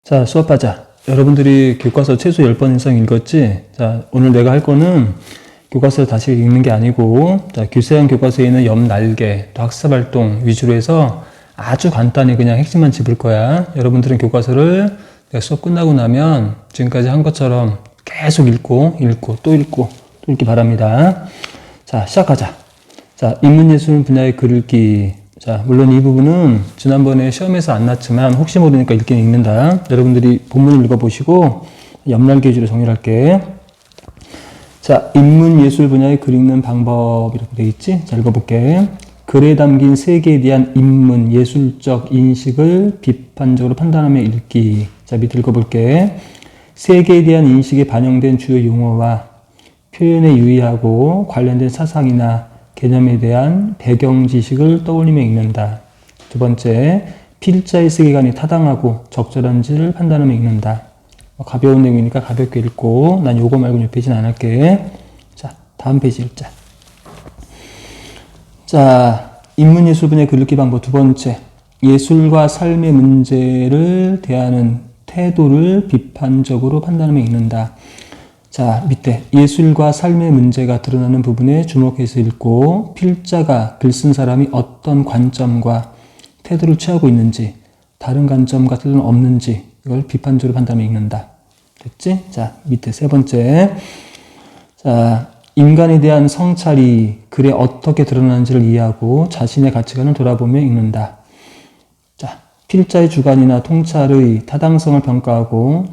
자, 수업하자. 여러분들이 교과서 최소 10번 이상 읽었지? 자, 오늘 내가 할 거는 교과서 다시 읽는 게 아니고, 자, 규세한 교과서에 있는 옆 날개, 또 학습활동 위주로 해서 아주 간단히 그냥 핵심만 짚을 거야. 여러분들은 교과서를 내가 수업 끝나고 나면 지금까지 한 것처럼 계속 읽고, 또 읽기 바랍니다. 자, 시작하자. 자, 인문예술 분야의 글 읽기. 자, 물론 이 부분은 지난번에 시험에서 안 났지만 혹시 모르니까 읽긴 읽는다. 여러분들이 본문을 읽어보시고 옆날개 위주로 정리할게. 자, 인문예술 분야의 글 읽는 방법 이렇게 돼 있지? 자, 읽어볼게. 글에 담긴 세계에 대한 인문, 예술적 인식을 비판적으로 판단하며 읽기. 자, 밑에 읽어볼게. 세계에 대한 인식에 반영된 주요 용어와 표현에 유의하고 관련된 사상이나 개념에 대한 배경 지식을 떠올리며 읽는다. 두 번째, 필자의 세계관이 타당하고 적절한지를 판단하며 읽는다. 가벼운 내용이니까 가볍게 읽고 난 요거 말고 이 페이지는 안 할게. 자, 다음 페이지 읽자. 자, 인문예술 분야의 글 읽기 방법 두 번째, 예술과 삶의 문제를 대하는 태도를 비판적으로 판단하며 읽는다. 자, 밑에 예술과 삶의 문제가 드러나는 부분에 주목해서 읽고 필자가 글 쓴 사람이 어떤 관점과 태도를 취하고 있는지, 다른 관점과 태도는 없는지 이걸 비판적으로 판단하며 읽는다. 됐지? 자, 밑에 세 번째. 자, 인간에 대한 성찰이 글에 어떻게 드러나는지를 이해하고 자신의 가치관을 돌아보며 읽는다. 자, 필자의 주관이나 통찰의 타당성을 평가하고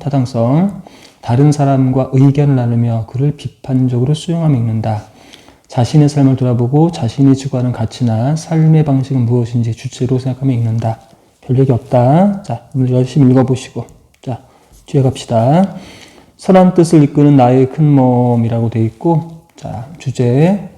다른 사람과 의견을 나누며 그를 비판적으로 수용하며 읽는다. 자신의 삶을 돌아보고 자신이 추구하는 가치나 삶의 방식은 무엇인지 주체로 생각하며 읽는다. 별 얘기 없다. 자, 오늘 열심히 읽어보시고. 자, 뒤에 갑시다. 선한 뜻을 이끄는 나의 큰 몸이라고 돼 있고, 자, 주제.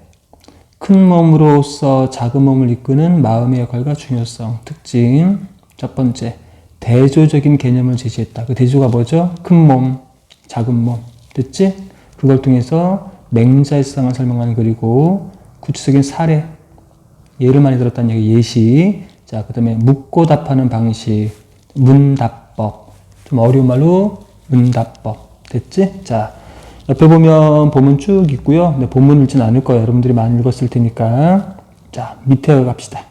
큰 몸으로서 작은 몸을 이끄는 마음의 역할과 중요성, 특징. 첫 번째, 대조적인 개념을 제시했다. 그 대조가 뭐죠? 큰 몸, 작은 몸. 됐지? 그걸 통해서 맹자의 세상을 설명하는 글이고, 구체적인 사례, 예를 많이 들었다는 얘기, 예시. 자, 그 다음에 묻고 답하는 방식, 문답법. 좀 어려운 말로 문답법. 됐지? 자, 옆에 보면 본문 쭉 있고요. 근데 본문 읽지는 않을 거예요. 여러분들이 많이 읽었을 테니까. 자, 밑에 갑시다.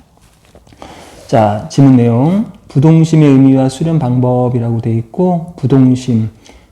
자, 지문 내용. 부동심의 의미와 수련 방법이라고 돼 있고, 부동심.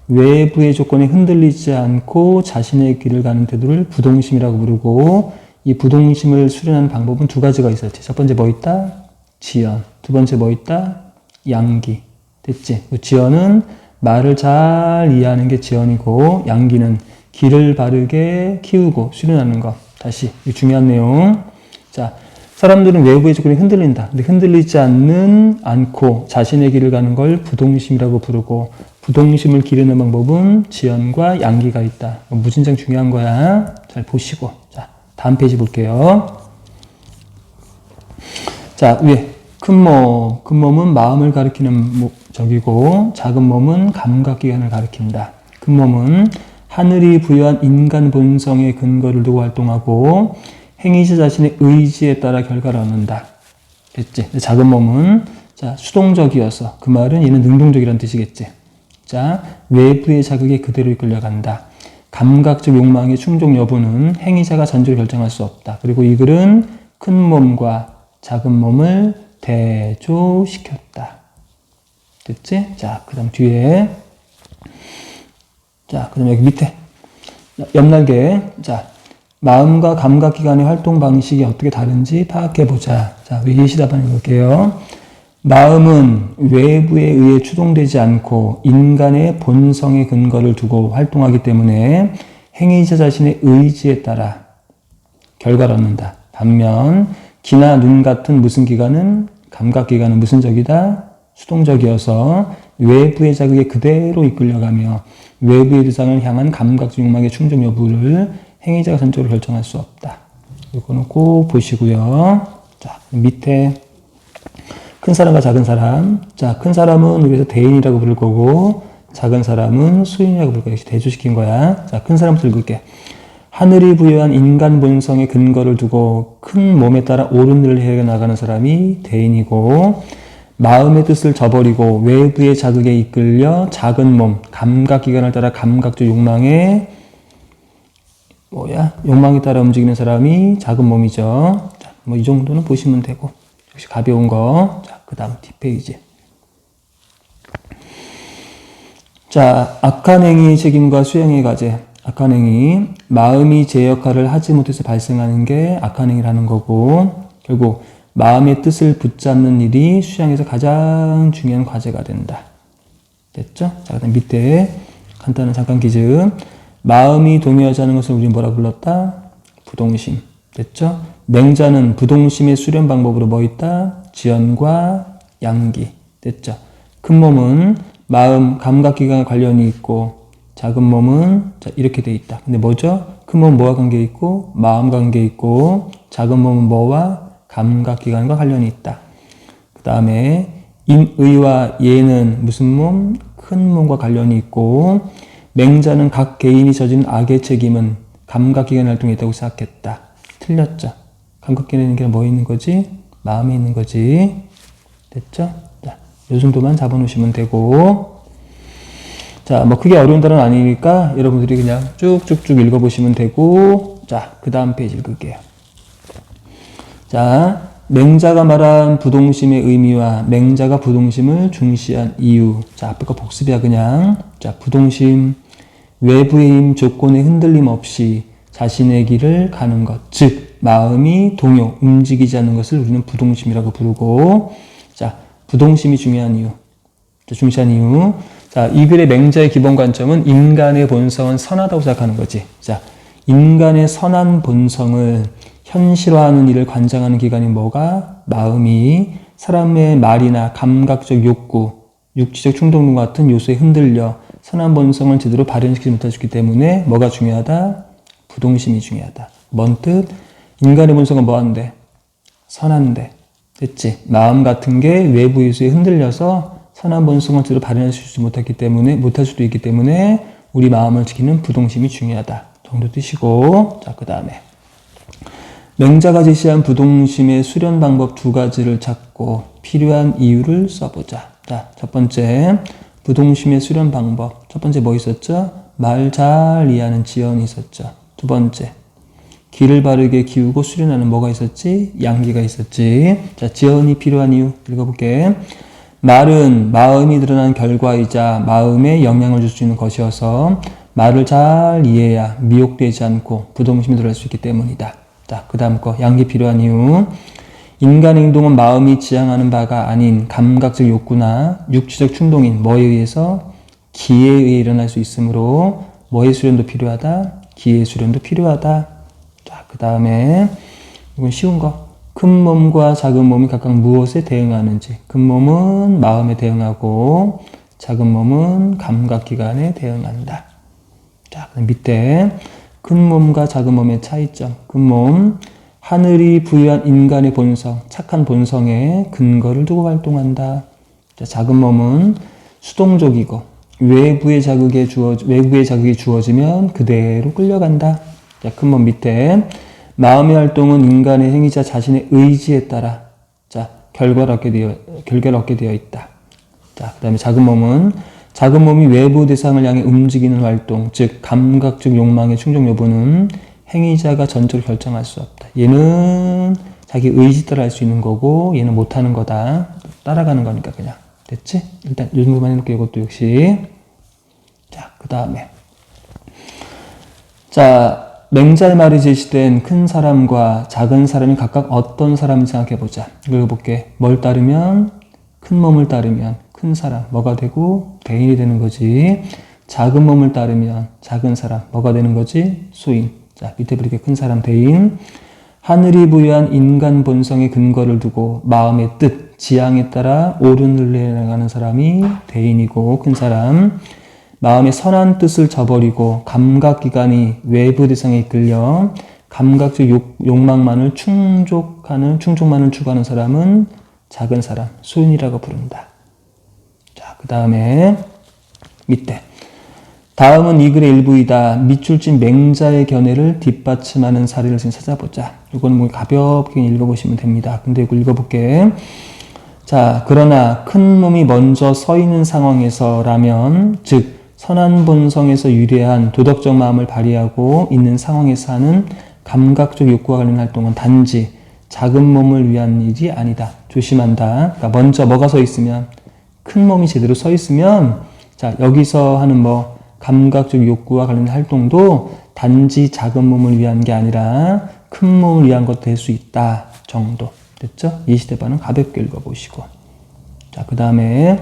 외부의 조건에 흔들리지 않고 자신의 길을 가는 태도를 부동심이라고 부르고, 이 부동심을 수련하는 방법은 두 가지가 있었지. 첫 번째 뭐 있다? 지연. 두 번째 뭐 있다? 양기. 됐지? 지연은 말을 잘 이해하는 게 지연이고, 양기는 길을 바르게 키우고 수련하는 것. 다시, 이 중요한 내용. 자, 사람들은 외부의 조건에 흔들린다. 근데 흔들리지 않고 자신의 길을 가는 걸 부동심이라고 부르고, 부동심을 기르는 방법은 지연과 양기가 있다. 무진장 중요한 거야. 잘 보시고. 자, 다음 페이지 볼게요. 자, 위에 큰 몸은 마음을 가리키는 적이고, 작은 몸은 감각기관을 가리킨다. 큰 몸은 하늘이 부여한 인간 본성의 근거를 두고 활동하고 행위자 자신의 의지에 따라 결과를 얻는다. 됐지? 작은 몸은 자, 수동적이어서, 그 말은 얘는 능동적이라는 뜻이겠지. 자, 외부의 자극에 그대로 이끌려간다. 감각적 욕망의 충족 여부는 행위자가 전적으로 결정할 수 없다. 그리고 이 글은 큰 몸과 작은 몸을 대조시켰다. 됐지? 자, 그 다음 뒤에. 자, 그 다음 여기 밑에. 옆날개. 자, 마음과 감각기관의 활동 방식이 어떻게 다른지 파악해보자. 자, 예시답안 읽을게요. 마음은 외부에 의해 추동되지 않고 인간의 본성의 근거를 두고 활동하기 때문에 행위자 자신의 의지에 따라 결과를 얻는다. 반면 귀나 눈 같은 무슨 기관은, 감각기관은 무슨적이다? 수동적이어서 외부의 자극에 그대로 이끌려가며 외부의 대상을 향한 감각적 욕망의 충족 여부를 행위자가 전적으로 결정할 수 없다. 이거는 꼭 보시고요. 자, 밑에 큰 사람과 작은 사람. 자, 큰 사람은 우리에서 대인이라고 부를 거고, 작은 사람은 수인이라고 부를 거야. 역시 대조시킨 거야. 자, 큰 사람부터 읽을게. 하늘이 부여한 인간 본성의 근거를 두고 큰 몸에 따라 옳은 일을 해 나가는 사람이 대인이고, 마음의 뜻을 저버리고 외부의 자극에 이끌려 작은 몸, 감각기관을 따라 감각적 욕망에 따라 움직이는 사람이 작은 몸이죠. 자, 이 정도는 보시면 되고, 역시 가벼운 거. 자, 그 다음 뒷페이지. 자, 악한 행위의 책임과 수행의 과제. 악한 행위, 마음이 제 역할을 하지 못해서 발생하는 게 악한 행위라는 거고, 결국 마음의 뜻을 붙잡는 일이 수양에서 가장 중요한 과제가 된다. 됐죠? 자, 그 다음 밑에 간단한 잠깐 퀴즈. 마음이 동요하지 않은 것을 우리는 뭐라 불렀다? 부동심. 됐죠? 맹자는 부동심의 수련 방법으로 뭐 있다? 지연과 양기. 됐죠? 큰 몸은 마음, 감각기관과 관련이 있고, 작은 몸은 이렇게 돼 있다. 근데 뭐죠? 큰 몸은 뭐와 관계 있고, 마음과 관계 있고, 작은 몸은 뭐와 감각기관과 관련이 있다. 그 다음에 인의와 예는 무슨 몸? 큰 몸과 관련이 있고, 맹자는 각 개인이 저지른 악의 책임은 감각기관 활동에 있다고 생각했다. 틀렸죠? 감각기관에 있는 게 뭐에 있는 거지? 마음에 있는 거지. 됐죠? 자, 이 정도만 잡아놓으시면 되고, 자, 크게 어려운 단어는 아니니까 여러분들이 그냥 쭉쭉쭉 읽어보시면 되고, 자, 그 다음 페이지 읽을게요. 자, 맹자가 말한 부동심의 의미와 맹자가 부동심을 중시한 이유. 자, 앞에 거 복습이야, 그냥. 자, 부동심, 외부의 힘, 조건의 흔들림 없이 자신의 길을 가는 것. 즉, 마음이 동요, 움직이지 않는 것을 우리는 부동심이라고 부르고, 자, 부동심이 중요한 이유. 자, 중시한 이유. 자, 이 글의 맹자의 기본 관점은 인간의 본성은 선하다고 생각하는 거지. 자, 인간의 선한 본성을 현실화하는 일을 관장하는 기관이 뭐가? 마음이 사람의 말이나 감각적 욕구, 육지적 충동 같은 요소에 흔들려 선한 본성을 제대로 발현시키지 못하기 때문에 뭐가 중요하다? 부동심이 중요하다. 뭔 뜻? 인간의 본성은 뭐한데? 선한데. 됐지? 마음 같은 게 외부 요소에 흔들려서 선한 본성을 제대로 발현시키지 못할 수도 있기 때문에 우리 마음을 지키는 부동심이 중요하다. 정도 뜻이고, 자, 그 다음에. 맹자가 제시한 부동심의 수련 방법 두 가지를 찾고 필요한 이유를 써보자. 자, 첫 번째, 부동심의 수련 방법. 첫 번째 뭐 있었죠? 말 잘 이해하는 지연이 있었죠. 두 번째, 길을 바르게 기우고 수련하는 뭐가 있었지? 양기가 있었지. 자, 지연이 필요한 이유 읽어볼게. 말은 마음이 드러난 결과이자 마음에 영향을 줄 수 있는 것이어서 말을 잘 이해해야 미혹되지 않고 부동심이 들어갈 수 있기 때문이다. 자, 그 다음 거 양기 필요한 이유. 인간의 행동은 마음이 지향하는 바가 아닌 감각적 욕구나 육체적 충동인 뭐에 의해서? 기에 의해 일어날 수 있으므로 뭐의 수련도 필요하다? 기의 수련도 필요하다. 자, 그 다음에 이건 쉬운 거. 큰 몸과 작은 몸이 각각 무엇에 대응하는지. 큰 몸은 마음에 대응하고 작은 몸은 감각기관에 대응한다. 자, 그럼 밑에 큰 몸과 작은 몸의 차이점. 큰 몸, 하늘이 부여한 인간의 본성, 착한 본성에 근거를 두고 활동한다. 자, 작은 몸은 수동적이고 외부의 자극이 주어지면 그대로 끌려간다. 자, 큰 몸 밑에 마음의 활동은 인간의 행위자 자신의 의지에 따라 자, 결과를 얻게 되어 있다. 자, 그 다음에 작은 몸이 외부 대상을 향해 움직이는 활동, 즉 감각적 욕망의 충족 여부는 행위자가 전적으로 결정할 수 없다. 얘는 자기 의지 따라 할 수 있는 거고 얘는 못하는 거다. 따라가는 거니까 그냥. 됐지? 일단 이 정도만 해놓을게. 이것도 역시. 자, 그 다음에 자, 맹자의 말이 제시된 큰 사람과 작은 사람이 각각 어떤 사람인지 생각해보자. 읽어볼게. 뭘 따르면? 큰 몸을 따르면 큰 사람, 뭐가 되고? 대인이 되는 거지. 작은 몸을 따르면 작은 사람, 뭐가 되는 거지? 소인. 자, 밑에 이렇게 큰 사람, 대인. 하늘이 부여한 인간 본성의 근거를 두고 마음의 뜻, 지향에 따라 옳은 일을 해나가는 사람이 대인이고 큰 사람. 마음의 선한 뜻을 저버리고 감각기관이 외부 대상에 이끌려 감각적 욕망만을 충족만을 추구하는 사람은 작은 사람, 소인이라고 부른다. 자, 그 다음에 밑에 다음은 이 글의 일부이다. 밑줄진 맹자의 견해를 뒷받침하는 사례를 지금 찾아보자. 이거는 가볍게 읽어보시면 됩니다. 근데 이거 읽어볼게. 자, 그러나 큰 몸이 먼저 서 있는 상황에서라면, 즉 선한 본성에서 유래한 도덕적 마음을 발휘하고 있는 상황에서 하는 감각적 욕구와 관련된 활동은 단지 작은 몸을 위한 일이 아니다. 조심한다. 그러니까 먼저 뭐가 서 있으면, 큰 몸이 제대로 서 있으면, 자, 여기서 하는 뭐 감각적 욕구와 관련된 활동도 단지 작은 몸을 위한 게 아니라 큰 몸을 위한 것도 될 수 있다 정도. 됐죠? 예시대반은 가볍게 읽어보시고. 자, 그 다음에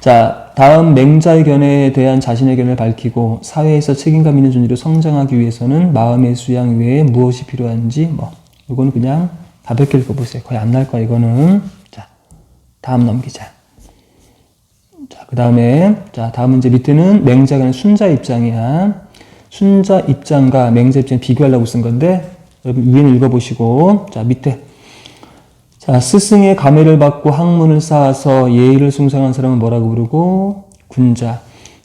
자, 다음 맹자의 견해에 대한 자신의 견해를 밝히고 사회에서 책임감 있는 존재로 성장하기 위해서는 마음의 수양 외에 무엇이 필요한지 뭐 이거는 그냥 가볍게 읽어보세요. 거의 안 날 거야 이거는. 자, 다음 넘기자. 자, 그 다음에 자, 다음 문제 밑에는 맹자가 순자 입장이야. 순자 입장과 맹자 입장 비교하려고 쓴 건데 여러분 위에는 읽어보시고 자, 밑에 자, 스승의 감회를 받고 학문을 쌓아서 예의를 숭상한 사람은 뭐라고 부르고? 군자.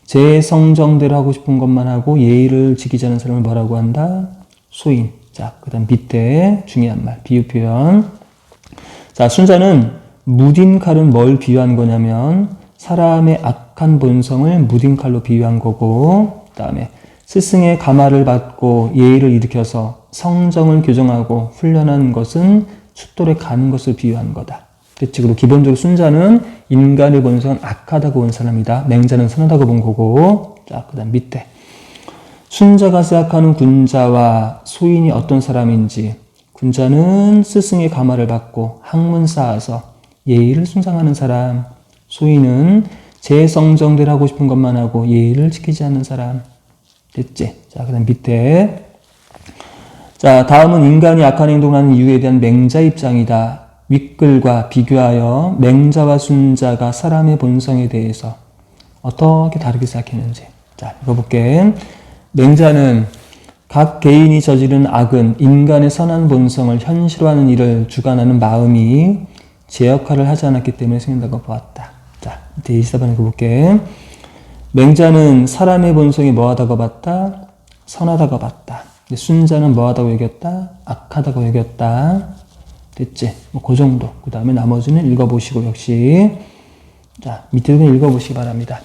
제 성정대로 하고 싶은 것만 하고 예의를 지키지 않은 사람을 뭐라고 한다? 소인. 자, 그 다음 밑에 중요한 말, 비유 표현. 자, 순자는 무딘 칼은 뭘 비유한 거냐면 사람의 악한 본성을 무딘 칼로 비유한 거고, 그 다음에 스승의 감화를 받고 예의를 일으켜서 성정을 교정하고 훈련한 것은 숫돌에 가는 것을 비유한 거다. 그치? 그리고 기본적으로 순자는 인간의 본성은 악하다고 본 사람이다. 맹자는 선하다고 본 거고. 자, 그 다음 밑에. 순자가 생각하는 군자와 소인이 어떤 사람인지. 군자는 스승의 감화를 받고 학문 쌓아서 예의를 숭상하는 사람. 소인은 제 성정대로 하고 싶은 것만 하고 예의를 지키지 않는 사람. 됐지? 자, 그 다음 밑에. 자, 다음은 인간이 악한 행동을 하는 이유에 대한 맹자 입장이다. 윗글과 비교하여 맹자와 순자가 사람의 본성에 대해서 어떻게 다르게 생각했는지. 자, 읽어볼게. 맹자는 각 개인이 저지른 악은 인간의 선한 본성을 현실화하는 일을 주관하는 마음이 제 역할을 하지 않았기 때문에 생긴다고 보았다. 자, 이제 예시답안 읽어볼게. 맹자는 사람의 본성이 뭐하다고 봤다? 선하다고 봤다. 순자는 뭐하다고 여겼다? 악하다고 여겼다. 됐지? 뭐 그 정도. 그 다음에 나머지는 읽어보시고 역시 자, 밑에도 그냥 읽어보시기 바랍니다.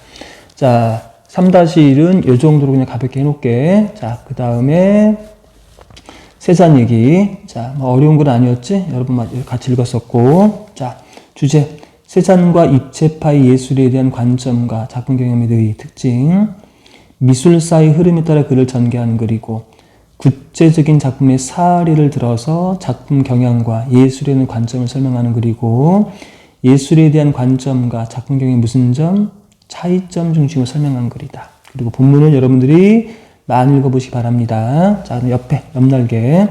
자, 3-1은 이 정도로 그냥 가볍게 해놓을게. 자, 그 다음에 세잔 얘기. 자, 뭐 어려운 건 아니었지? 여러분 같이 읽었었고. 자, 주제. 세잔과 입체파의 예술에 대한 관점과 작품 경험에 대한 특징. 미술사의 흐름에 따라 글을 전개하는 글이고 구체적인 작품의 사례를 들어서 작품 경향과 예술에 대한 관점을 설명하는 글이고 예술에 대한 관점과 작품 경향의 무슨 점? 차이점 중심으로 설명한 글이다. 그리고 본문은 여러분들이 많이 읽어보시기 바랍니다. 자, 옆에 옆날개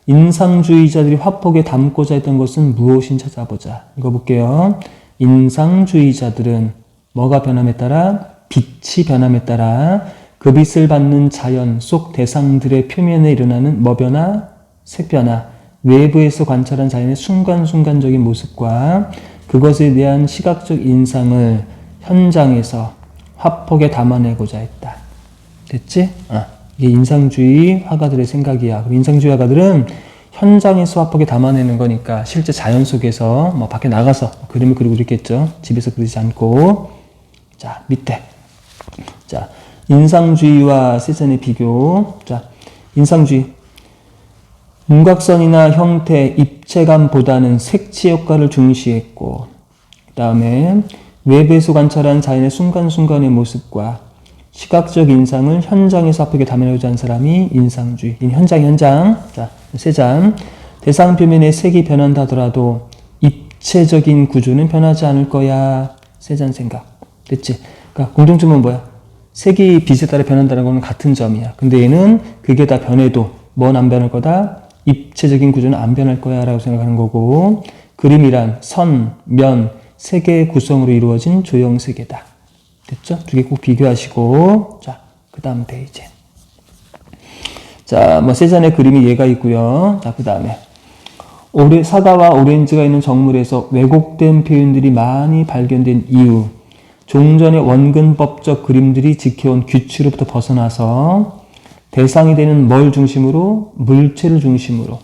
인상주의자들이 화폭에 담고자 했던 것은 무엇인지 찾아보자. 읽어볼게요. 인상주의자들은 뭐가 변함에 따라? 빛이 변함에 따라 그 빛을 받는 자연 속 대상들의 표면에 일어나는 뭐 변화? 색 변화. 외부에서 관찰한 자연의 순간순간적인 모습과 그것에 대한 시각적 인상을 현장에서 화폭에 담아내고자 했다. 됐지? 이게 인상주의 화가들의 생각이야. 인상주의 화가들은 현장에서 화폭에 담아내는 거니까 실제 자연 속에서 뭐 밖에 나가서 그림을 그리고 그랬겠죠. 집에서 그리지 않고. 자, 밑에. 자, 인상주의와 세잔의 비교. 자, 인상주의. 윤곽선이나 형태, 입체감보다는 색치 효과를 중시했고, 그 다음에 외부에서 관찰한 자연의 순간순간의 모습과 시각적 인상을 현장에서 화폭에 담아내고자 한 사람이 인상주의. 현장. 자, 세잔. 대상 표면의 색이 변한다 하더라도 입체적인 구조는 변하지 않을 거야. 세잔 생각. 됐지? 그러니까 공통점은 뭐야? 색이 빛에 따라 변한다는 거는 같은 점이야. 근데 얘는 그게 다 변해도 뭔 안 변할 거다? 입체적인 구조는 안 변할 거야 라고 생각하는 거고 그림이란 선, 면, 세 개의 구성으로 이루어진 조형세계다. 됐죠? 두 개 꼭 비교하시고 자, 그 다음 페이지. 자, 뭐 세잔의 그림이 얘가 있고요. 자, 그 다음에 사과와 오렌지가 있는 정물에서 왜곡된 표현들이 많이 발견된 이유 종전의 원근법적 그림들이 지켜온 규칙으로부터 벗어나서 대상이 되는 뭘 중심으로? 물체를 중심으로.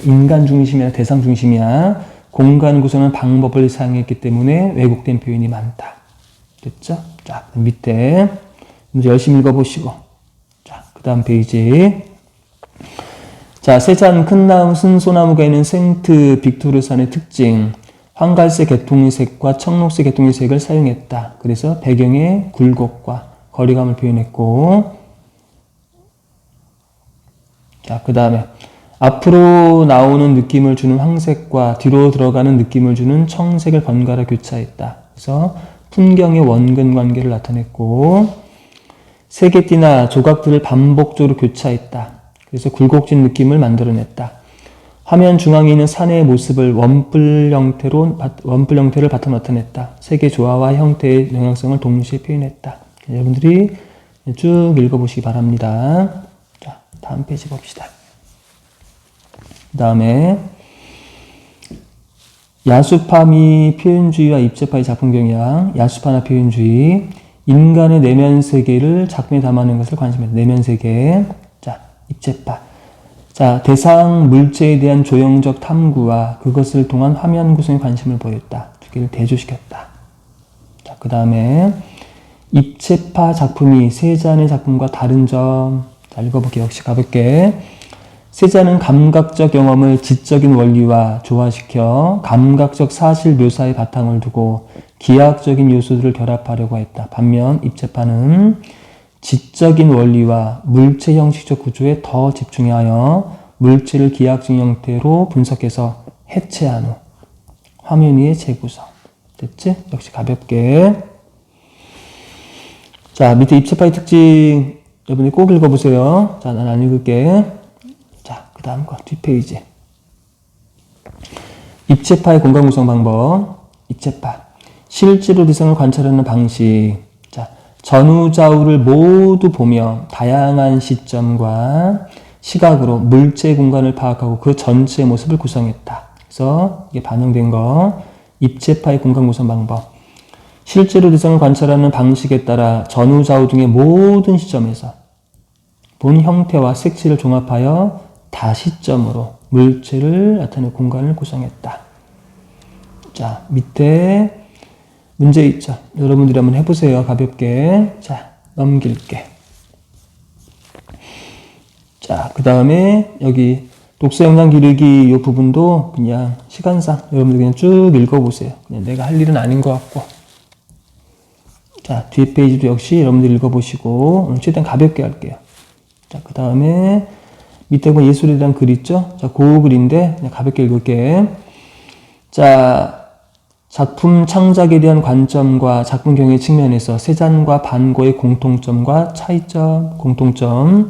인간 중심이 아니라 대상 중심이야. 공간 구성하는 방법을 사용했기 때문에 왜곡된 표현이 많다. 됐죠? 자, 밑에 문제 열심히 읽어보시고. 자, 그 다음 페이지. 자, 세잔 큰 나무 순소나무가 있는 생트 빅토르산의 특징. 황갈색 개통색과 청록색 개통색을 사용했다. 그래서 배경의 굴곡과 거리감을 표현했고. 자, 그 다음에 앞으로 나오는 느낌을 주는 황색과 뒤로 들어가는 느낌을 주는 청색을 번갈아 교차했다. 그래서 풍경의 원근 관계를 나타냈고, 세개띠나 조각들을 반복적으로 교차했다. 그래서 굴곡진 느낌을 만들어냈다. 화면 중앙에 있는 산의 모습을 원뿔 형태를 바탕 나타냈다. 색의 조화와 형태의 영향성을 동시에 표현했다. 여러분들이 쭉 읽어보시기 바랍니다. 자, 다음 페이지 봅시다. 그 다음에 야수파 미 표현주의와 입체파의 작품 경향. 야수파나 표현주의. 인간의 내면 세계를 작품에 담아내는 것을 관심했다. 내면 세계. 자, 입체파. 자, 대상 물체에 대한 조형적 탐구와 그것을 통한 화면 구성에 관심을 보였다. 두 개를 대조시켰다. 자, 그 다음에 입체파 작품이 세잔의 작품과 다른 점. 자, 읽어볼게요. 역시 가볼게. 세잔은 감각적 경험을 지적인 원리와 조화시켜 감각적 사실 묘사의 바탕을 두고 기하학적인 요소들을 결합하려고 했다. 반면 입체파는 지적인 원리와 물체 형식적 구조에 더 집중하여 물체를 기하학적 형태로 분석해서 해체한 후 화면 위에 재구성. 됐지? 역시 가볍게. 자, 밑에 입체파의 특징 여러분이 꼭 읽어보세요. 자, 난 안 읽을게. 자, 그 다음 거 뒷페이지. 입체파의 공간 구성 방법. 입체파. 실제로 대상을 관찰하는 방식. 자, 전후좌우를 모두 보며 다양한 시점과 시각으로 물체 공간을 파악하고 그 전체의 모습을 구성했다. 그래서 이게 반영된 거. 입체파의 공간 구성 방법. 실제로 대상을 관찰하는 방식에 따라 전후좌우 등의 모든 시점에서 본 형태와 색칠을 종합하여 다시점으로 물체를 나타내는 공간을 구성했다. 자, 밑에 문제 있죠. 여러분들이 한번 해보세요. 가볍게. 자, 넘길게. 자, 그 다음에 여기 독서 영상 기르기 이 부분도 그냥 시간상 여러분들 그냥 쭉 읽어보세요. 그냥 내가 할 일은 아닌 것 같고. 자, 뒤에 페이지도 역시 여러분들 읽어보시고 오늘 최대한 가볍게 할게요. 자, 그 다음에 밑에 보면 예술에 대한 글 있죠? 자, 그 글인데 그냥 가볍게 읽을게. 자, 작품 창작에 대한 관점과 작품 경영의 측면에서 세잔과 반고의 공통점과 차이점, 공통점,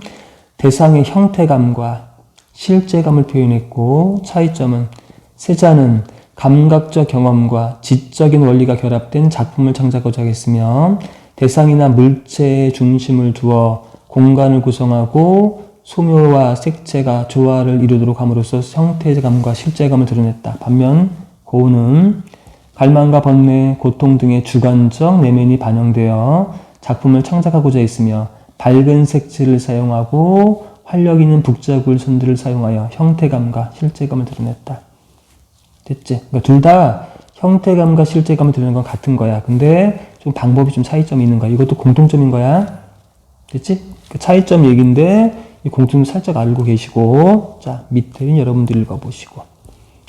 대상의 형태감과 실제감을 표현했고, 차이점은 세잔은 감각적 경험과 지적인 원리가 결합된 작품을 창작하고자 했으며, 대상이나 물체의 중심을 두어 공간을 구성하고 소묘와 색채가 조화를 이루도록 함으로써 형태감과 실제감을 드러냈다. 반면 고우는 갈망과 번뇌, 고통 등의 주관적 내면이 반영되어 작품을 창작하고자 했으며 밝은 색칠을 사용하고 활력 있는 북자굴 선들을 사용하여 형태감과 실제감을 드러냈다. 됐지? 그러니까 둘 다 형태감과 실제감을 드러내는 건 같은 거야. 근데 좀 방법이 좀 차이점이 있는 거야. 이것도 공통점인 거야. 됐지? 그 차이점 얘기인데 이 공통점 살짝 알고 계시고, 자, 밑에는 여러분들 읽어보시고.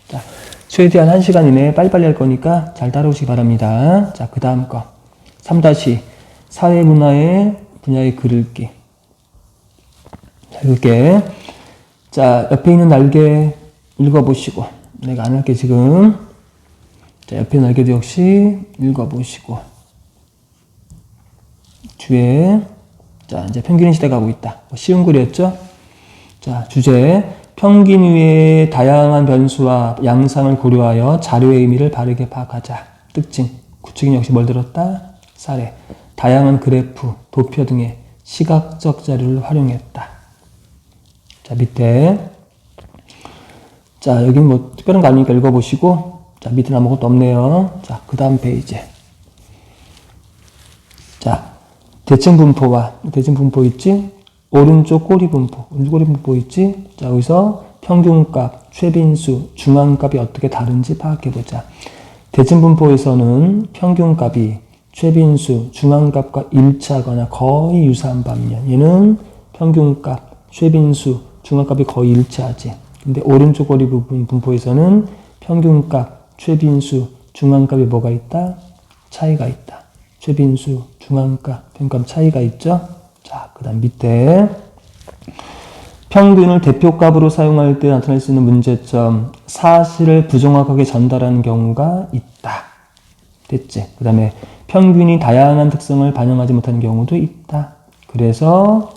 자, 최대한 1시간 이내에 빨리빨리 할 거니까 잘 따라오시기 바랍니다. 자, 그 다음 거. 3- 사회문화의 분야의 글 읽기. 자, 읽을게. 자, 옆에 있는 날개 읽어보시고. 내가 안 할게, 지금. 자, 옆에 날개도 역시 읽어보시고. 주에. 자, 이제 평균의 시대 가고 있다. 쉬운 글이었죠? 자, 주제. 평균 위의 다양한 변수와 양상을 고려하여 자료의 의미를 바르게 파악하자. 특징. 구축인 역시 뭘 들었다? 사례. 다양한 그래프, 도표 등의 시각적 자료를 활용했다. 자, 밑에. 자, 여기 뭐 특별한 거 아니니까 읽어보시고. 자, 밑에는 아무것도 없네요. 자, 그 다음 페이지. 자, 대칭 분포와 대칭 분포 있지? 오른쪽 꼬리 분포 있지? 자, 여기서 평균값, 최빈수, 중앙값이 어떻게 다른지 파악해보자. 대칭분포에서는 평균값이 최빈수, 중앙값과 일치하거나 거의 유사한 반면 얘는 평균값, 최빈수, 중앙값이 거의 일치하지. 근데 오른쪽 거리 부분 분포에서는 평균값, 최빈수, 중앙값이 뭐가 있다? 차이가 있다. 최빈수, 중앙값, 평균값 차이가 있죠? 자, 그 다음 밑에 평균을 대표값으로 사용할 때 나타날 수 있는 문제점, 사실을 부정확하게 전달하는 경우가 있다. 됐지? 그 다음에 평균이 다양한 특성을 반영하지 못하는 경우도 있다. 그래서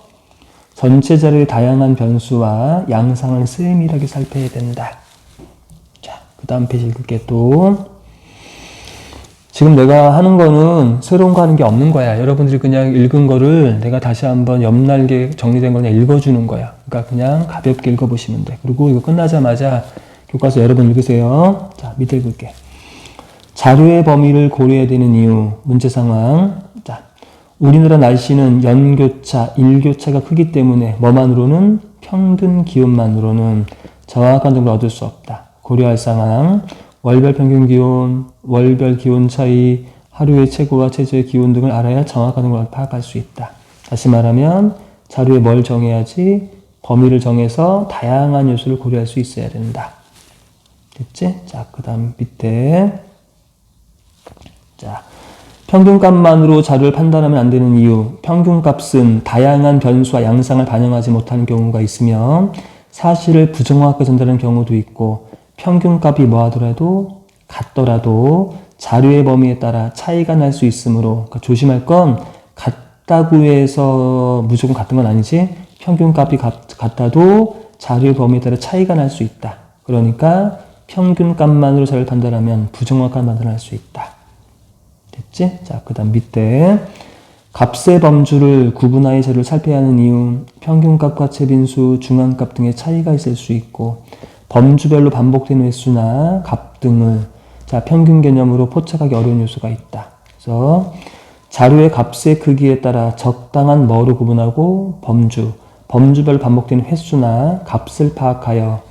전체 자료의 다양한 변수와 양상을 세밀하게 살펴야 된다. 자, 그 다음 페이지 읽을게 또. 지금 내가 하는 거는 새로운 거 하는 게 없는 거야. 여러분들이 그냥 읽은 거를 내가 다시 한번 옆날개 정리된 거 그냥 읽어주는 거야. 그러니까 그냥 가볍게 읽어보시면 돼. 그리고 이거 끝나자마자 교과서 여러분 읽으세요. 자, 밑에 읽을게. 자료의 범위를 고려해야 되는 이유, 문제 상황. 자, 우리나라 날씨는 연교차, 일교차가 크기 때문에 뭐만으로는 평균 기온만으로는 정확한 정보를 얻을 수 없다. 고려할 상황. 월별 평균 기온, 월별 기온 차이, 하루의 최고와 최저의 기온 등을 알아야 정확한 정보를 파악할 수 있다. 다시 말하면 자료에 뭘 정해야지? 범위를 정해서 다양한 요소를 고려할 수 있어야 된다. 됐지? 자, 그 다음 밑에. 자, 평균값만으로 자료를 판단하면 안 되는 이유. 평균값은 다양한 변수와 양상을 반영하지 못하는 경우가 있으며 사실을 부정확하게 전달하는 경우도 있고 평균값이 뭐하더라도 같더라도 자료의 범위에 따라 차이가 날 수 있으므로 그러니까 조심할 건 같다고 해서 무조건 같은 건 아니지. 평균값이 같아도 자료의 범위에 따라 차이가 날 수 있다. 그러니까 평균값만으로 자료를 판단하면 부정확한 판단을 할 수 있다. 됐지? 자, 그 다음 밑에 값의 범주를 구분하여 자료를 살펴야 하는 이유. 평균값과 최빈수, 중앙값 등의 차이가 있을 수 있고 범주별로 반복되는 횟수나 값 등을 자 평균 개념으로 포착하기 어려운 요소가 있다. 그래서 자료의 값의 크기에 따라 적당한 뭐로 구분하고 범주별로 반복되는 횟수나 값을 파악하여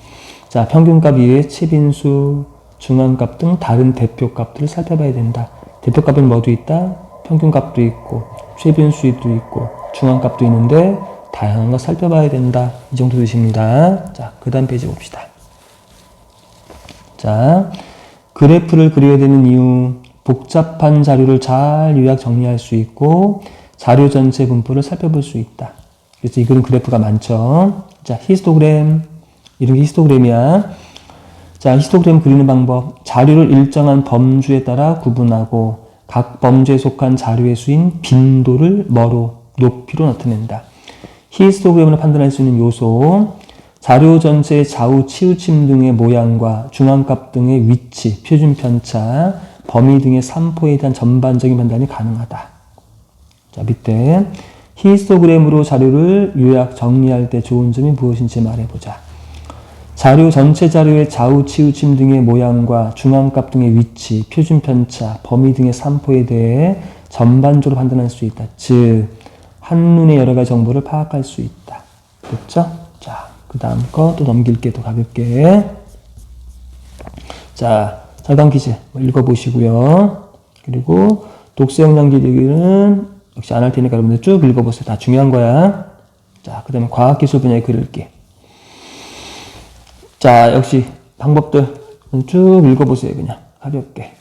자 평균값 이외에 최빈수, 중앙값 등 다른 대표값들을 살펴봐야 된다. 대표값은 뭐도 있다? 평균값도 있고 최빈수도 있고 중앙값도 있는데 다양한 거 살펴봐야 된다. 이 정도 되십니다. 자, 그 다음 페이지 봅시다. 자, 그래프를 그려야 되는 이유. 복잡한 자료를 잘 요약 정리할 수 있고 자료 전체 분포를 살펴볼 수 있다. 그래서 이 그림 그래프가 많죠. 자, 히스토그램. 이런 게 히스토그램이야. 자, 히스토그램 그리는 방법. 자료를 일정한 범주에 따라 구분하고 각 범주에 속한 자료의 수인 빈도를 뭐로? 높이로 나타낸다. 히스토그램으로 판단할 수 있는 요소. 자료 전체의 좌우 치우침 등의 모양과 중앙값 등의 위치, 표준 편차, 범위 등의 산포에 대한 전반적인 판단이 가능하다. 자, 밑에 히스토그램으로 자료를 요약 정리할 때 좋은 점이 무엇인지 말해보자. 자료 전체 자료의 좌우 치우침 등의 모양과 중앙값 등의 위치, 표준 편차, 범위 등의 산포에 대해 전반적으로 판단할 수 있다. 즉, 한눈에 여러 가지 정보를 파악할 수 있다. 됐죠? 자, 그 다음 거 또 넘길게, 또 가볍게. 자, 자강 퀴즈 읽어보시고요. 그리고 독서 역량 기르기는 역시 안 할 테니까 여러분들 쭉 읽어보세요. 다 중요한 거야. 자, 그 다음에 과학기술 분야의 글 읽기. 자, 역시 방법들 쭉 읽어보세요. 그냥 가볍게.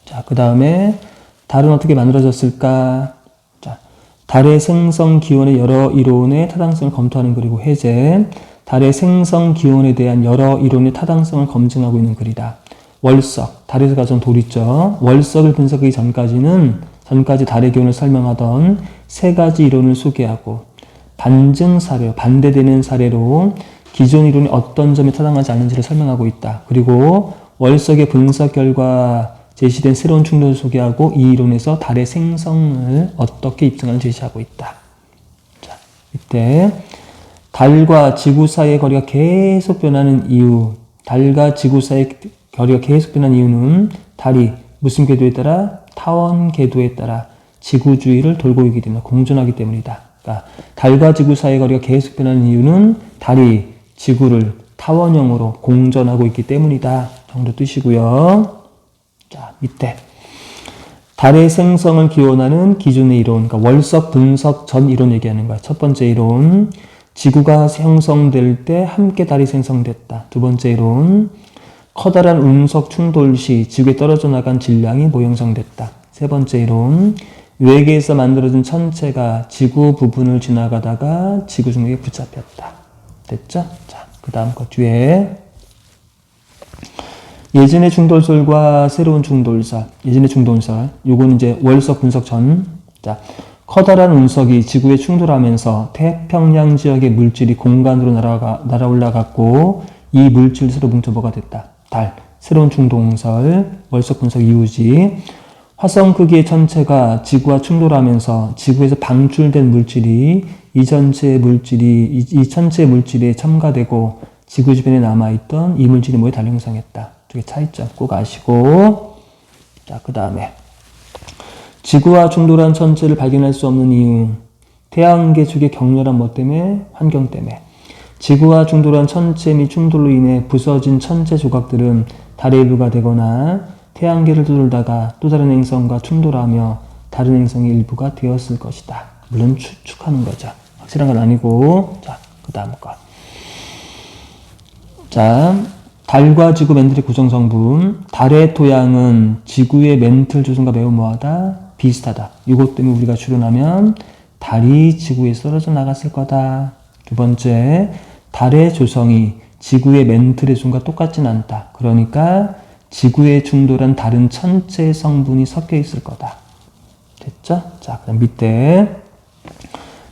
자, 그 다음에 달은 어떻게 만들어졌을까? 자, 달의 생성 기원의 여러 이론의 타당성을 검토하는 글이고 해제. 달의 생성 기원에 대한 여러 이론의 타당성을 검증하고 있는 글이다. 월석, 달에서 가져온 돌 있죠. 월석을 분석하기 전까지 달의 기원을 설명하던 세 가지 이론을 소개하고 반증 사례, 반대되는 사례로 기존 이론이 어떤 점이 타당하지 않은지를 설명하고 있다. 그리고 월석의 분석 결과 제시된 새로운 충돌을 소개하고 이 이론에서 달의 생성을 어떻게 입증하는지 제시하고 있다. 자, 이때 달과 지구 사이의 거리가 계속 변하는 이유. 달과 지구 사이의 거리가 계속 변하는 이유는 달이 무슨 궤도에 따라? 타원 궤도에 따라 지구 주위를 돌고 있기 때문에 공전하기 때문이다. 그러니까 달과 지구 사이의 거리가 계속 변하는 이유는 달이 지구를 타원형으로 공전하고 있기 때문이다 정도 뜻이고요. 자, 밑에 달의 생성을 기원하는 기존의 이론, 그러니까 월석 분석 전 이론 얘기하는 거야. 첫 번째 이론, 지구가 형성될 때 함께 달이 생성됐다. 두 번째 이론, 커다란 운석 충돌 시 지구에 떨어져 나간 질량이 모형성됐다. 세 번째 이론, 외계에서 만들어진 천체가 지구 부분을 지나가다가 지구 중력에 붙잡혔다. 됐죠? 자, 그 다음 거 뒤에 예전의 중돌설과 새로운 중돌설, 예전의 중돌설, 요건 이제 월석 분석 전. 자, 커다란 운석이 지구에 충돌하면서 태평양 지역의 물질이 공간으로 날아 올라갔고 이 물질 서로 뭉쳐 뭐가 됐다. 달, 새로운 중동설, 월석 분석 이후지. 화성 크기의 천체가 지구와 충돌하면서 지구에서 방출된 물질이 이 천체의 물질에 첨가되고 지구 주변에 남아있던 이 물질이 뭐에 달 형성했다. 두 개 차이점 꼭 아시고. 자, 그 다음에 지구와 충돌한 천체를 발견할 수 없는 이유. 태양계 쪽의 격렬한 뭐 때문에? 환경 때문에. 지구와 충돌한 천체 및 충돌로 인해 부서진 천체 조각들은 달의 일부가 되거나 태양계를 돌다가 또 다른 행성과 충돌하며 다른 행성의 일부가 되었을 것이다. 물론 추측하는 거죠. 확실한 건 아니고. 자, 그 다음 거. 자, 달과 지구 멘틀의 구성 성분. 달의 토양은 지구의 멘틀 조성과 매우 뭐하다? 비슷하다. 이것 때문에 우리가 추론하면 달이 지구에 떨어져 나갔을 거다. 두 번째, 달의 조성이 지구의 멘틀의 조성과 똑같진 않다. 그러니까 지구에 충돌한 다른 천체의 성분이 섞여 있을 거다. 됐죠? 자, 그 다음 밑에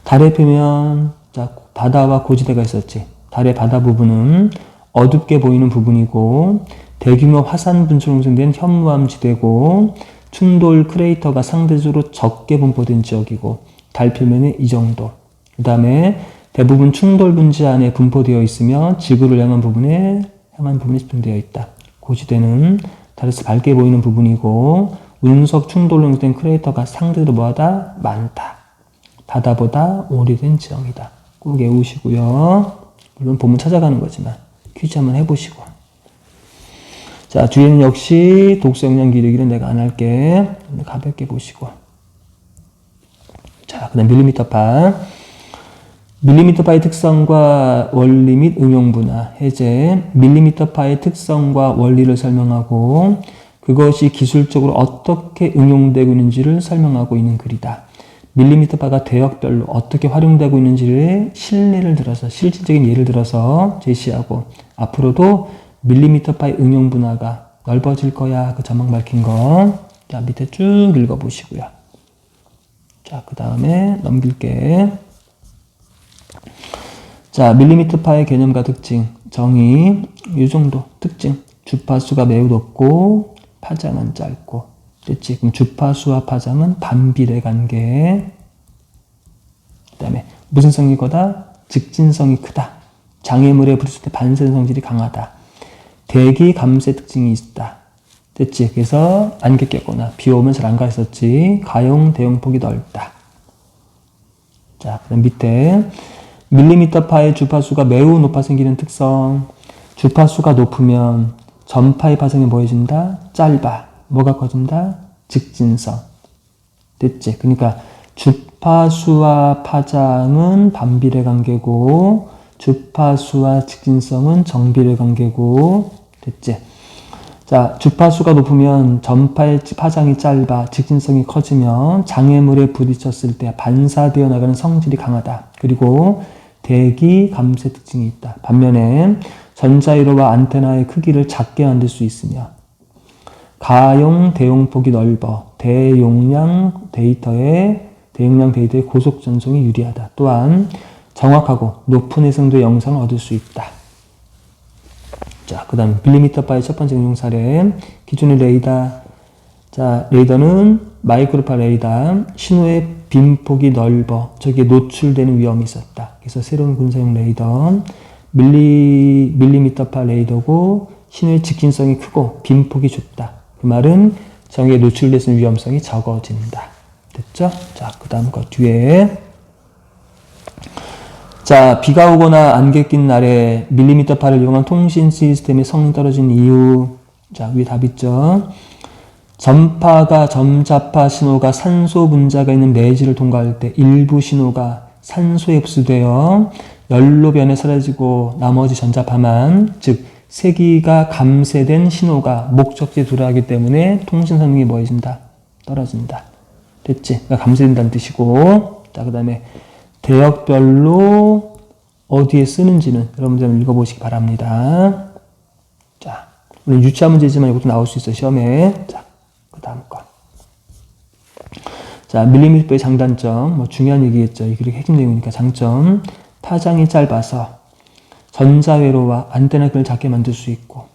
달의 표면, 자, 바다와 고지대가 있었지. 달의 바다 부분은 어둡게 보이는 부분이고 대규모 화산 분출로 형성된 현무암 지대고 충돌 크레이터가 상대적으로 적게 분포된 지역이고 달 표면에 이 정도. 그 다음에 대부분 충돌 분지 안에 분포되어 있으며 지구를 향한 부분에 집중되어 있다. 고지대는 달에서 밝게 보이는 부분이고 운석 충돌로 형성된 크레이터가 상대적으로 뭐하다? 많다. 바다보다 오래된 지형이다. 꼭 외우시고요. 물론 본문 찾아가는 거지만 퀴즈 한번 해보시고. 자, 뒤에는 역시 독서 영양 기르기는 내가 안 할게. 가볍게 보시고. 자, 그 다음 밀리미터파. 밀리미터파의 특성과 원리 및 응용 분야. 해제. 밀리미터파의 특성과 원리를 설명하고 그것이 기술적으로 어떻게 응용되고 있는지를 설명하고 있는 글이다. 밀리미터파가 대역별로 어떻게 활용되고 있는지를 실질적인 예를 들어서 제시하고 앞으로도 밀리미터파의 응용 분야가 넓어질 거야. 그 전망 밝힌 거. 자, 밑에 쭉 읽어보시고요. 자, 그 다음에 넘길게. 자, 밀리미터파의 개념과 특징, 정의, 이 정도 특징. 주파수가 매우 높고 파장은 짧고. 됐지? 그럼 주파수와 파장은 반비례 관계. 그 다음에 무슨 성이 거다? 직진성이 크다. 장애물에 부딪힐 때 반세 성질이 강하다. 대기 감쇄 특징이 있다. 됐지? 그래서 안개 꼈거나 비 오면 잘 안 가 있었지. 가용 대용폭이 넓다. 자, 그다음 밑에 밀리미터파의 주파수가 매우 높아 생기는 특성. 주파수가 높으면 전파의 파장이 뭐해진다? 짧아. 뭐가 커진다? 직진성. 됐지? 그러니까 주파수와 파장은 반비례 관계고 주파수와 직진성은 정비례 관계고. 됐지? 자, 주파수가 높으면 전파의 파장이 짧아 직진성이 커지면 장애물에 부딪혔을 때 반사되어 나가는 성질이 강하다. 그리고 대기 감쇄 특징이 있다. 반면에 전자회로와 안테나의 크기를 작게 만들 수 있으며 가용 대용폭이 넓어 대용량 데이터의 고속 전송이 유리하다. 또한 정확하고 높은 해상도의 영상을 얻을 수 있다. 자, 그 다음 밀리미터파의 첫 번째 응용 사례. 기존의 레이더. 자, 레이더는 마이크로파 레이더. 신호의 빈폭이 넓어 저기에 노출되는 위험이 있었다. 그래서 새로운 군사용 레이더. 밀리미터파 레이더고 신호의 직진성이 크고 빈폭이 좁다. 그 말은 저기에 노출될 수 있는 위험성이 적어진다. 됐죠? 자, 그 다음 거 뒤에. 자, 비가 오거나 안개 낀 날에 밀리미터파를 이용한 통신 시스템의 성능이 떨어진 이유. 자, 위에 답 있죠. 전파가 점자파 신호가 산소 분자가 있는 매질을 통과할 때 일부 신호가 산소에 흡수되어 열로 변해 사라지고 나머지 전자파만, 즉 세기가 감쇄된 신호가 목적지에 도달하기 때문에 통신 성능이 뭐해진다? 떨어진다. 됐지? 그러니까 감쇄된다는 뜻이고. 자, 그 다음에 대역별로 어디에 쓰는지는 여러분들 한번 읽어보시기 바랍니다. 자, 물론 유치한 문제지만 이것도 나올 수 있어, 시험에. 자, 그 다음 거. 자, 밀리미터의 장단점, 뭐 중요한 얘기겠죠. 이게 핵심 내용이니까. 장점, 파장이 짧아서 전자회로와 안테나끈을 작게 만들 수 있고,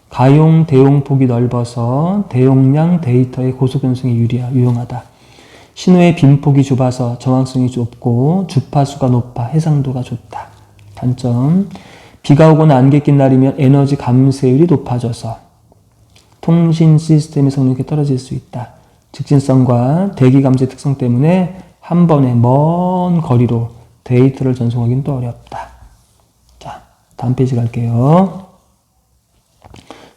가용, 대용폭이 넓어서 대용량 데이터의 고속 변송이 유용하다. 신호의 빈폭이 좁아서 정확성이 좁고 주파수가 높아 해상도가 좋다. 단점, 비가 오거나 안개 낀 날이면 에너지 감쇄율이 높아져서 통신 시스템의 성능이 떨어질 수 있다. 직진성과 대기 감쇄 특성 때문에 한 번에 먼 거리로 데이터를 전송하기는 또 어렵다. 자, 다음 페이지 갈게요.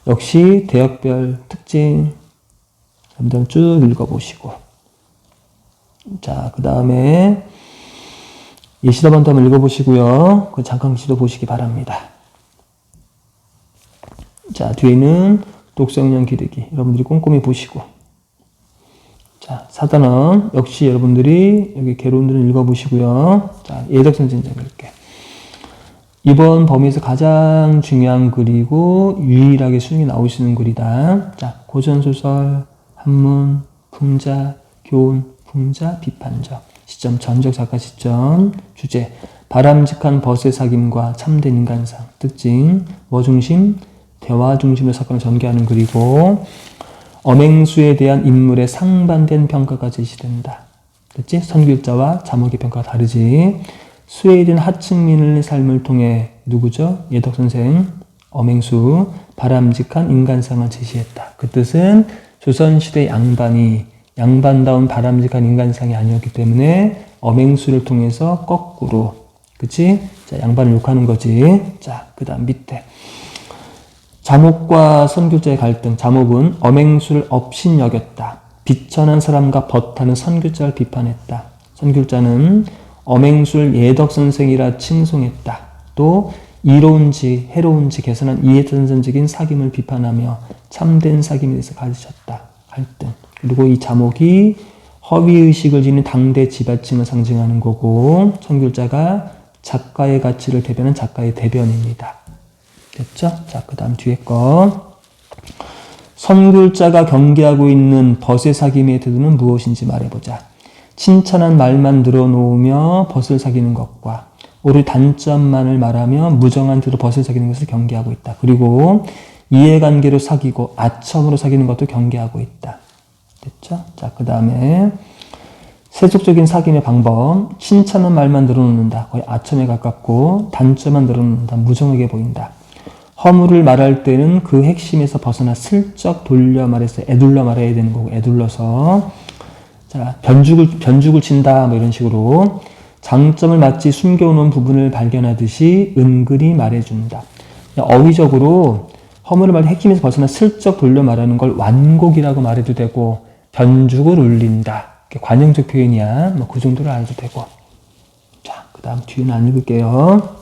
역시 대역별 특징 한번 쭉 읽어보시고, 자, 그 다음에 예시답안도 한번 읽어보시고요. 그 잠깐시도 보시기 바랍니다. 자, 뒤에는 독서용량 기르기 여러분들이 꼼꼼히 보시고, 자, 4단원 역시 여러분들이 여기 개론들을 읽어보시고요. 자, 예덕선생 읽을게. 이번 범위에서 가장 중요한 글이고 유일하게 수능이 나오시는 글이다. 자, 고전소설, 한문, 풍자, 교훈, 풍자, 비판적. 시점, 전적 작가 시점. 주제, 바람직한 벗의 사귐과 참된 인간상. 특징, 뭐 중심? 대화 중심의 사건을 전개하는 글이고, 엄행수에 대한 인물의 상반된 평가가 제시된다. 됐지? 선글자와 자목의 평가가 다르지. 수에 이른 하층민의 삶을 통해 누구죠? 예덕선생, 엄행수, 바람직한 인간상을 제시했다. 그 뜻은 조선시대 양반다운 바람직한 인간상이 아니었기 때문에 엄행수를 통해서 거꾸로, 그치? 자, 양반을 욕하는 거지. 자, 그 다음 밑에. 자목과 선교자의 갈등. 자목은 엄행수를 업신여겼다. 비천한 사람과 벗하는 선교자를 비판했다. 선교자는 엄행수를 예덕선생이라 칭송했다. 또 이로운지 해로운지 개선한 이해전선적인 사귐을 비판하며 참된 사귐에 대해서 가르쳤다. 갈등. 그리고 이 자목이 허위의식을 지닌 당대 지배층을 상징하는 거고, 선교자가 작가의 가치를 대변한 작가의 대변입니다. 됐죠? 자, 그 다음 뒤에 거. 선글자가 경계하고 있는 벗의 사귐의 태도는 무엇인지 말해보자. 칭찬한 말만 늘어놓으며 벗을 사귀는 것과 오히려 단점만을 말하며 무정한 태도로 벗을 사귀는 것을 경계하고 있다. 그리고 이해관계로 사귀고 아첨으로 사귀는 것도 경계하고 있다. 됐죠? 자, 그 다음에 세속적인 사귐의 방법. 칭찬한 말만 늘어놓는다. 거의 아첨에 가깝고 단점만 늘어놓는다. 무정하게 보인다. 허물을 말할 때는 그 핵심에서 벗어나 슬쩍 돌려 말해서 애둘러 말해야 되는 거고, 애둘러서. 자, 변죽을 친다. 뭐 이런 식으로. 장점을 마치 숨겨놓은 부분을 발견하듯이 은근히 말해준다. 어휘적으로 허물을 말해 핵심에서 벗어나 슬쩍 돌려 말하는 걸 완곡이라고 말해도 되고, 변죽을 울린다. 관용적 표현이야. 뭐 그 정도로 알아도 되고. 자, 그 다음 뒤에는 안 읽을게요.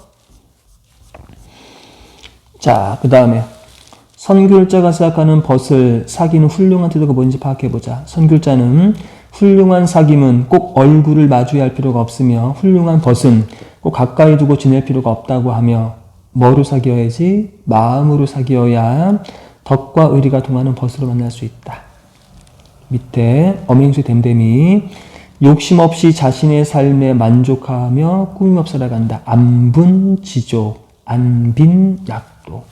자, 그 다음에 선귤자가 생각하는 벗을 사귀는 훌륭한 태도가 뭔지 파악해보자. 선귤자는 훌륭한 사귐은 꼭 얼굴을 마주해야 할 필요가 없으며, 훌륭한 벗은 꼭 가까이 두고 지낼 필요가 없다고 하며, 뭐로 사귀어야지? 마음으로 사귀어야 덕과 의리가 통하는 벗으로 만날 수 있다. 밑에 엄행수의 댐댐이 욕심 없이 자신의 삶에 만족하며 꾸밈없이 살아간다. 안분지족, 안빈약도.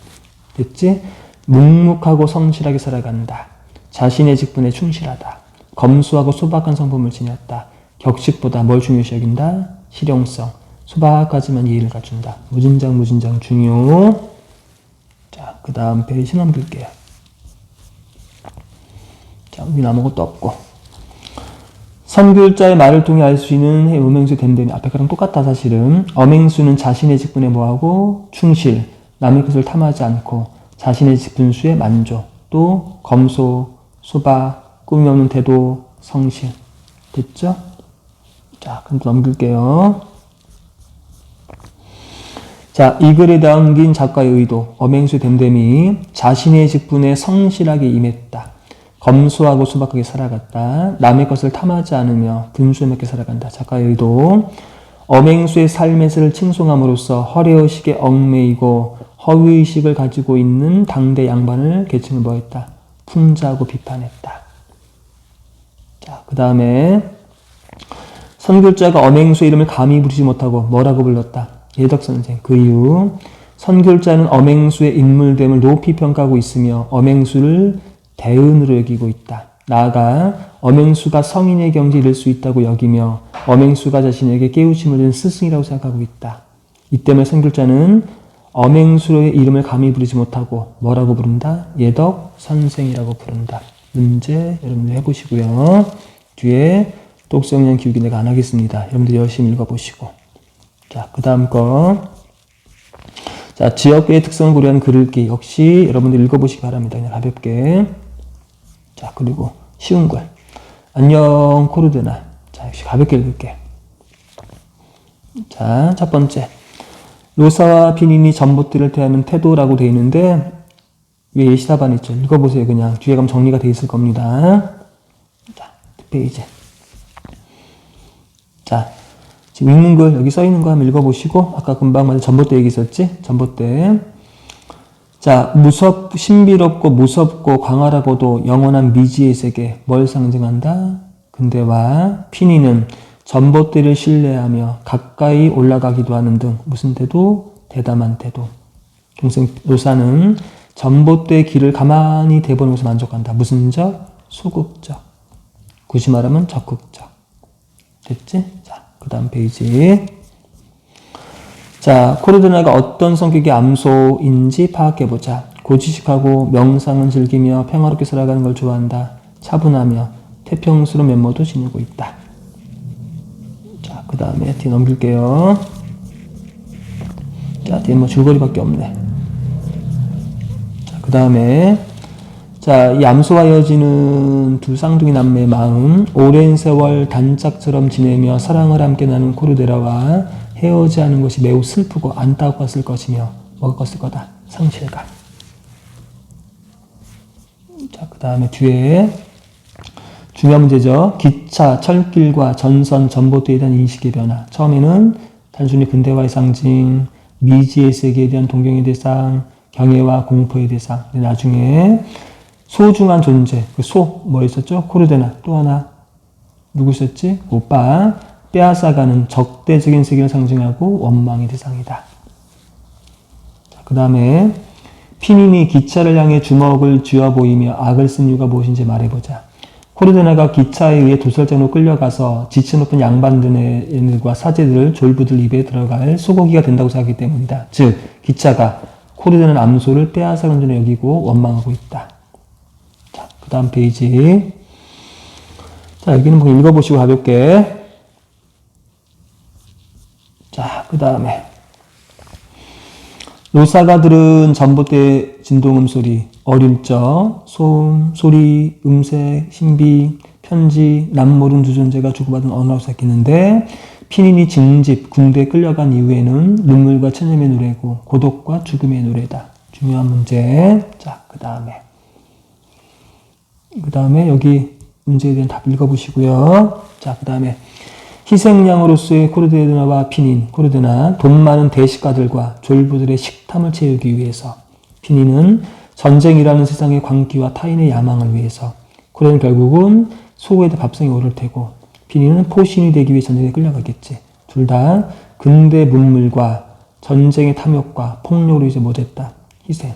됐지? 묵묵하고 성실하게 살아간다. 자신의 직분에 충실하다. 검소하고 소박한 성품을 지녔다. 격식보다 뭘 중요시 여긴다? 실용성. 소박하지만 예의를 갖춘다. 무진장 중요. 자, 그 다음 페이지 넘길게요. 자, 여기는 아무것도 없고. 선교자의 말을 통해 알 수 있는 음행수 됨됨이. 앞에 거랑 똑같다 사실은. 엄행수는 자신의 직분에 뭐하고? 충실, 남의 것을 탐하지 않고 자신의 직분수에 만족, 또 검소, 수박, 꿈이 없는 태도, 성실. 됐죠? 자, 그럼 넘길게요. 자, 이 글에 담긴 작가의 의도. 엄행수 됨됨이 자신의 직분에 성실하게 임했다. 검소하고 수박하게 살아갔다. 남의 것을 탐하지 않으며 분수에 맞게 살아간다. 작가의 의도. 엄행수의 삶의 질을 칭송함으로써 허례의식에 얽매이고 허위의식을 가지고 있는 당대 양반을 계층을 뭐했다? 풍자하고 비판했다. 자, 그 다음에 선교자가 엄행수의 이름을 감히 부르지 못하고 뭐라고 불렀다? 예덕선생. 그 이유 선교자는 엄행수의 인물됨을 높이 평가하고 있으며 엄행수를 대은으로 여기고 있다. 나아가 엄행수가 성인의 경지에 이를 수 있다고 여기며 엄행수가 자신에게 깨우침을 준 스승이라고 생각하고 있다. 이 때문에 선교자는 엄행수의 이름을 감히 부르지 못하고 뭐라고 부른다? 예덕선생이라고 부른다. 문제 여러분들 해보시고요. 뒤에 독서역량 기울기 내가 안 하겠습니다. 여러분들 열심히 읽어보시고. 자, 그 다음 거. 자, 지역의 특성을 고려한 글읽기. 역시 여러분들 읽어보시기 바랍니다. 그냥 가볍게. 자, 그리고 쉬운 걸. 안녕, 코르드나. 자, 역시 가볍게 읽을게. 자, 첫 번째. 로사와 피닌이 전봇대를 대하는 태도라고 되어 있는데, 위에 예시사반 있죠? 읽어보세요. 그냥. 뒤에 가면 정리가 되어 있을 겁니다. 자, 뒷페이지. 자, 지금 읽는 글, 여기 써 있는 거 한번 읽어보시고, 아까 금방 말한 전봇대 얘기 있었지? 전봇대. 자, 신비롭고 무섭고 광활하고도 영원한 미지의 세계. 뭘 상징한다? 근대와 피니는 전봇대를 신뢰하며 가까이 올라가기도 하는 등 무슨 태도? 대담한 태도. 동생 로사는 전봇대의 길을 가만히 대보는 것을 만족한다. 무슨 적? 소극적. 굳이 말하면 적극적. 됐지? 자, 그 다음 페이지. 자, 코르드나가 어떤 성격의 암소인지 파악해보자. 고지식하고 명상은 즐기며 평화롭게 살아가는 걸 좋아한다. 차분하며 태평스러운 면모도 지니고 있다. 자, 그 다음에 뒤에 넘길게요. 자, 뒤에 뭐 줄거리밖에 없네. 자, 그 다음에 자, 이 암소와 이어지는 두 쌍둥이 남매의 마음. 오랜 세월 단짝처럼 지내며 사랑을 함께 나눈 코르데라와 헤어져야 하는 것이 매우 슬프고 안타까웠을 것이며 뭐가 컸을 거다? 상실감. 자, 그 다음에 뒤에 중요한 문제죠. 기차, 철길과 전선, 전봇대에 대한 인식의 변화. 처음에는 단순히 근대화의 상징, 미지의 세계에 대한 동경의 대상, 경애와 공포의 대상. 나중에 소중한 존재, 그 뭐 있었죠? 코르데나. 또 하나 누구 있었지? 오빠. 빼앗아가는 적대적인 세계를 상징하고 원망의 대상이다. 그 다음에 피닌이 기차를 향해 주먹을 쥐어 보이며 악을 쓴 이유가 무엇인지 말해보자. 코르데나가 기차에 의해 도살장으로 끌려가서 지체 높은 양반들과 사제들, 졸부들 입에 들어갈 소고기가 된다고 생각하기 때문이다. 즉, 기차가 코르데나 암소를 빼앗아간 줄로 여기고 원망하고 있다. 자, 그 다음 페이지. 자, 여기는 뭐 읽어보시고 가볍게. 자, 그 다음에 로사가 들은 전봇대 진동음 소리, 어릴 적, 소음, 소리, 음색, 신비, 편지, 남모른 두 존재가 주고받은 언어라고 생각했는데 피닌이 징집, 군대에 끌려간 이후에는 눈물과 체념의 노래고 고독과 죽음의 노래다. 중요한 문제. 자, 그 다음에 여기 문제에 대한 답 읽어보시고요. 자, 그 다음에 희생양으로서의 코르데나와 피닌, 코르데나, 돈 많은 대식가들과 졸부들의 식탐을 채우기 위해서, 피닌은 전쟁이라는 세상의 광기와 타인의 야망을 위해서, 코르데는 결국은 소고기의 밥상에 오를 테고, 피닌은 포신이 되기 위해 전쟁에 끌려가겠지. 둘 다 근대 문물과 전쟁의 탐욕과 폭력으로 이제 못했다. 희생.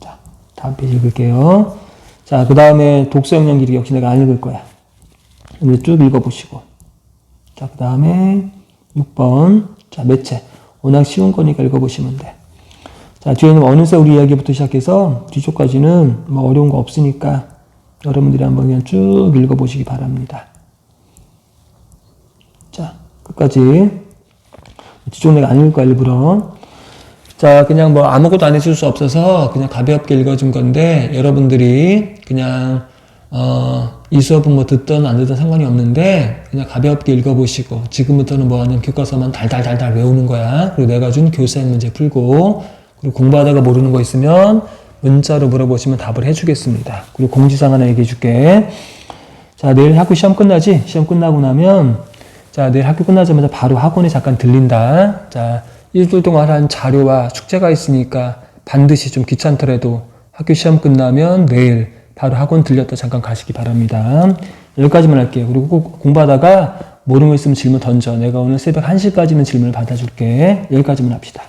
자, 다음 페이지 읽을게요. 자, 그 다음에 독서 역량 기르기 역시 내가 안 읽을 거야. 이제 쭉 읽어보시고. 자, 그 다음에 6번. 자, 매체. 워낙 쉬운 거니까 읽어보시면 돼. 자, 뒤에는 어느새 우리 이야기부터 시작해서 뒤쪽까지는 뭐 어려운 거 없으니까 여러분들이 한번 그냥 쭉 읽어보시기 바랍니다. 끝까지. 뒤쪽 내가 안 읽을 거야, 일부러. 자, 그냥 뭐 아무것도 안 해줄 수 없어서 그냥 가볍게 읽어준 건데, 여러분들이 그냥, 이 수업은 뭐 듣든 안 듣든 상관이 없는데, 그냥 가볍게 읽어보시고, 지금부터는 뭐 하냐면 교과서만 달달달달 외우는 거야. 그리고 내가 준 교사행 문제 풀고, 그리고 공부하다가 모르는 거 있으면 문자로 물어보시면 답을 해주겠습니다. 그리고 공지사항 하나 얘기해 줄게. 자, 내일 학교 시험 끝나지? 시험 끝나고 나면, 자, 내일 학교 끝나자마자 바로 학원에 잠깐 들린다. 자, 일주일 동안 한 자료와 숙제가 있으니까 반드시 좀 귀찮더라도 학교 시험 끝나면 내일 바로 학원 들렸다 잠깐 가시기 바랍니다. 여기까지만 할게요. 그리고 꼭 공부하다가 모르는 거 있으면 질문 던져. 내가 오늘 새벽 1시까지는 질문을 받아줄게. 여기까지만 합시다.